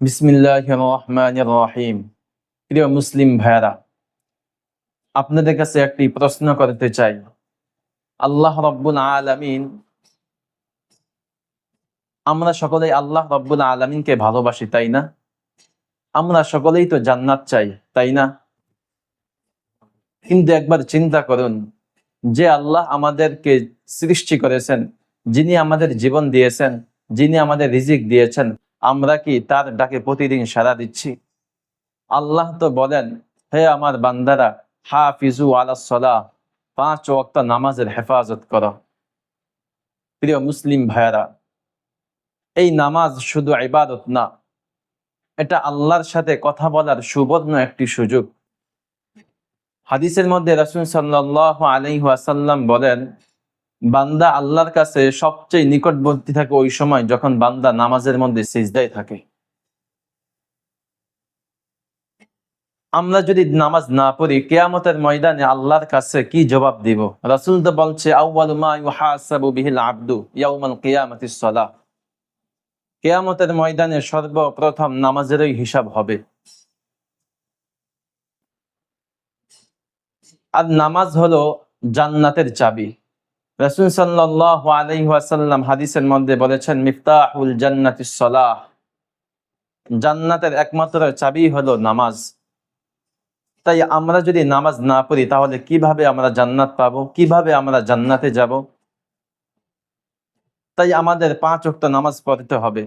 বিসমিল্লাহির রহমানির রহিম। প্রিয় মুসলিম ভাইরা, আপনাদের কাছে একটি প্রশ্ন করতে চাই। আল্লাহ রব্বুল আলামিন, আমরা সকলেই আল্লাহ রব্বুল আলামিনকে ভালোবাসি, তাই না? আমরা সকলেই তো জান্নাত চাই, তাই না? কিন্তু একবার চিন্তা করুন, যে আল্লাহ আমাদেরকে সৃষ্টি করেছেন, যিনি আমাদের জীবন দিয়েছেন, যিনি আমাদের রিজিক দিয়েছেন, আমরা কি তার ডাকে প্রতিদিন সাড়া দিচ্ছি? আল্লাহ তো বলেন, হে আমার বান্দারা, হাফিজু আলাস সালাহ, 5 ওয়াক্ত নামাজের হেফাজত করো। প্রিয় মুসলিম ভাইয়েরা, এই নামাজ শুধু ইবাদত না, এটা আল্লাহর সাথে কথা বলার সুবর্ণ একটি সুযোগ। হাদিসের মধ্যে রাসূল সাল্লাল্লাহু আলাইহি ওয়াসাল্লাম বলেন, বান্দা আল্লাহর কাছে সবচেয়ে নিকটবর্তী থাকে ওই সময় যখন বান্দা নামাজের মধ্যে সিজদায় থাকে। আমরা যদি নামাজ না পড়ি, কিয়ামতের ময়দানে আল্লাহর কাছে কি জবাব দিব? রাসূল তো বলছে, আউয়ালু মা ইউহাসাবু বিহিল আবদু ইয়াউমাল কিয়ামাতিস সালাহ। কিয়ামতের ময়দানে সর্বপ্রথম নামাজেরই হিসাব হবে। আর নামাজ হলো জান্নাতের চাবি। রাসূল সাল্লাল্লাহু আলাইহি ওয়াসাল্লাম হাদিসের মধ্যে বলেছেন, মিফতাহুল জান্নাতিস সালাহ। জান্নাতের একমাত্র চাবি হলো নামাজ। তাই আমরা যদি নামাজ না পড়ি, তাহলে কিভাবে আমরা জান্নাত পাবো? কিভাবে আমরা জান্নাতে যাব? তাই আমাদের 5 ওয়াক্ত নামাজ পড়তে হবে।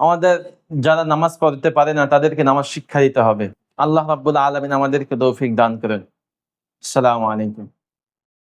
আমাদের যারা নামাজ পড়তে পারে না, তাদেরকে নামাজ শিক্ষা দিতে হবে। আল্লাহ রাব্বুল আলামিন আমাদেরকে তৌফিক দান করেন। আসসালামু আলাইকুম।